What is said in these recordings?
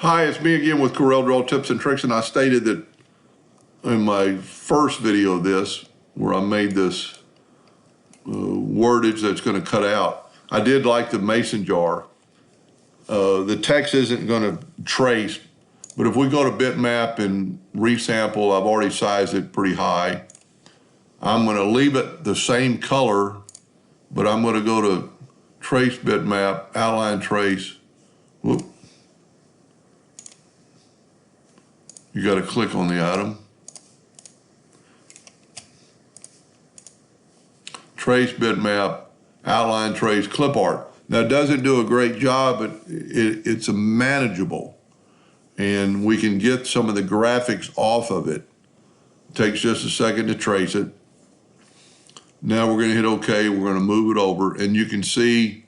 Hi, it's me again with Corel Draw Tips and Tricks, and I stated that in my first video of this, where I made this wordage that's going to cut out. I did like the mason jar. The text isn't going to trace, but if we go to bitmap and resample, I've already sized it pretty high. I'm going to leave it the same color, but I'm going to go to trace bitmap, outline trace. Whoop. You got to click on the item. Trace bitmap, outline trace, clip art. Now it doesn't do a great job, but it's manageable. And we can get some of the graphics off of it. It takes just a second to trace it. Now we're gonna hit OK, we're gonna move it over, and you can see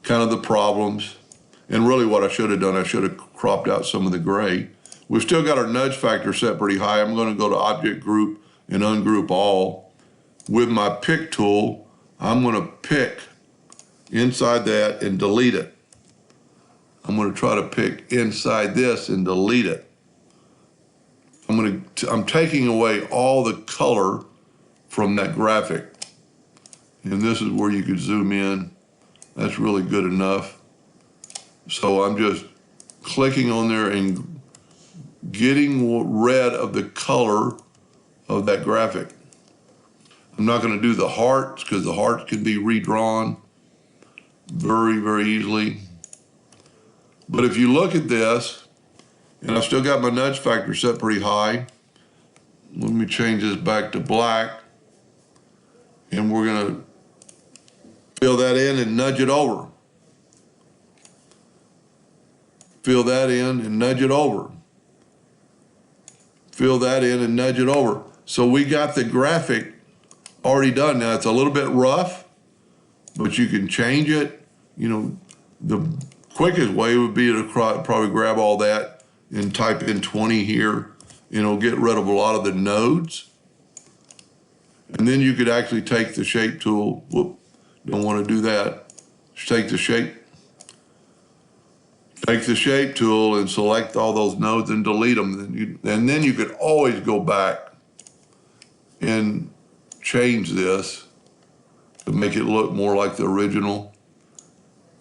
kind of the problems. And really what I should have done, I should have cropped out some of the gray. We've still got our nudge factor set pretty high. I'm gonna go to Object Group and Ungroup All. With my pick tool, I'm gonna pick inside that and delete it. I'm gonna try to pick inside this and delete it. I'm taking away all the color from that graphic. And this is where you could zoom in. That's really good enough. So I'm just clicking on there and getting rid of the color of that graphic. I'm not going to do the hearts because the hearts can be redrawn very, very easily. But if you look at this, and I've still got my nudge factor set pretty high. Let me change this back to black. And we're going to fill that in and nudge it over. Fill that in and nudge it over. Fill that in and nudge it over. So we got the graphic already done. Now it's a little bit rough, but you can change it. You know, the quickest way would be to probably grab all that and type in 20 here, and it'll get rid of a lot of the nodes. And then you could actually take the shape tool. Whoop, don't want to do that. Just take the shape tool and select all those nodes and delete them. And then you could always go back and change this to make it look more like the original.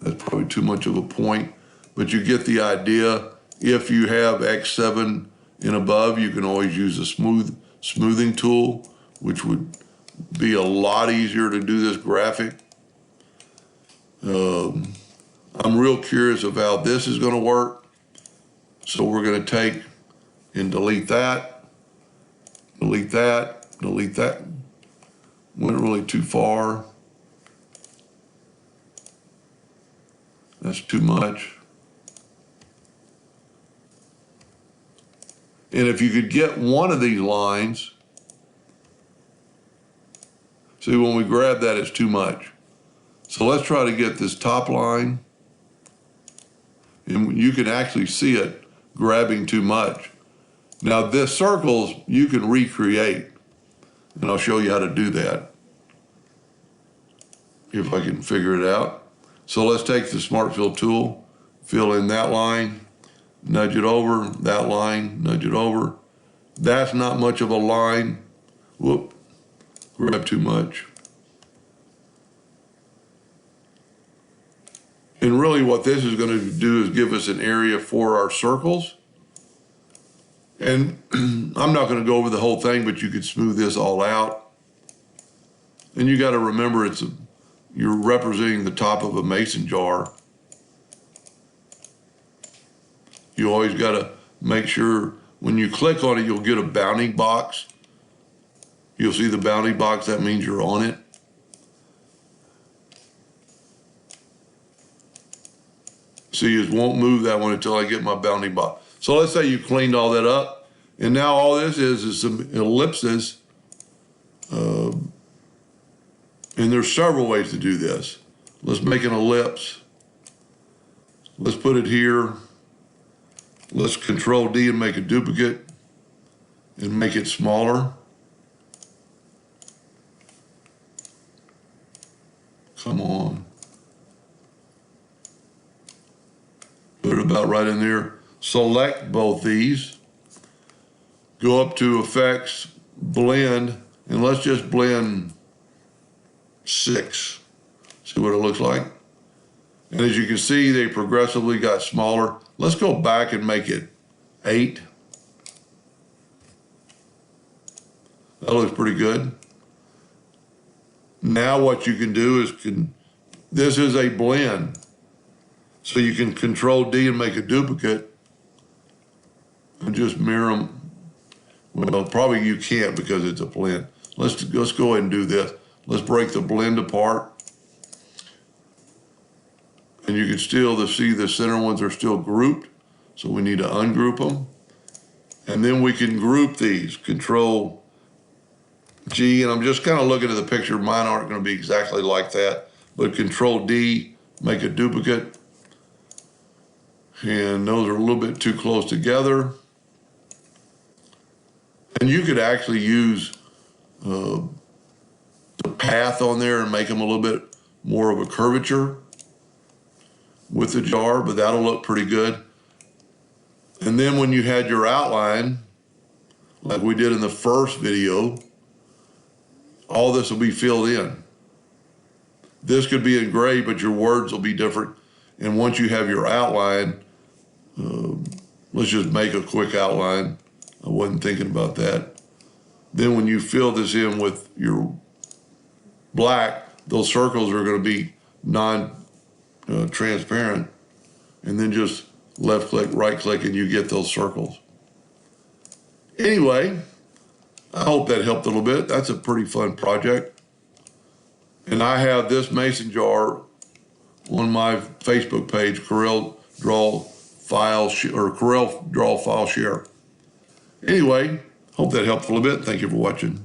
That's probably too much of a point, but you get the idea. If you have X7 and above, you can always use a smoothing tool, which would be a lot easier to do this graphic. I'm real curious of how this is going to work. So we're going to take and delete that, delete that, delete that. Went really too far. That's too much. And if you could get one of these lines, see when we grab that, it's too much. So let's try to get this top line. And you can actually see it grabbing too much. Now this circles you can recreate, and I'll show you how to do that if I can figure it out. So let's take the Smart Fill tool, fill in that line, nudge it over, that line, nudge it over. That's not much of a line. Whoop, grab too much. And really what this is going to do is give us an area for our circles. And I'm not going to go over the whole thing, but you could smooth this all out. And you got to remember you're representing the top of a mason jar. You always got to make sure when you click on it, you'll get a bounding box. You'll see the bounding box, that means you're on it. See, it won't move that one until I get my bounding box. So let's say you cleaned all that up, and now all this is some ellipses. And there's several ways to do this. Let's make an ellipse. Let's put it here. Let's Control D and make a duplicate and make it smaller. Come on. Put it about right in there. select both these, go up to Effects, Blend, and let's just blend 6. See what it looks like? And as you can see, they progressively got smaller. Let's go back and make it 8. That looks pretty good. Now what you can do is, this is a blend. So you can Control D and make a duplicate and just mirror them. Well, probably you can't because it's a blend. Let's go ahead and do this. Let's break the blend apart. And you can still see the center ones are still grouped. So we need to ungroup them. And then we can group these, Control G, and I'm just kind of looking at the picture. Mine aren't going to be exactly like that, but Control D, make a duplicate. And those are a little bit too close together. And you could actually use the path on there and make them a little bit more of a curvature with the jar, but that'll look pretty good. And then when you had your outline, like we did in the first video, all this will be filled in. This could be in gray, but your words will be different. And once you have your outline, let's just make a quick outline. I wasn't thinking about that. Then when you fill this in with your black, those circles are going to be non-transparent. And then just left click, right click, and you get those circles. Anyway, I hope that helped a little bit. That's a pretty fun project. And I have this mason jar on my Facebook page, Corel Draw File or Corel Draw File Share. Anyway, hope that helped a little bit. Thank you for watching.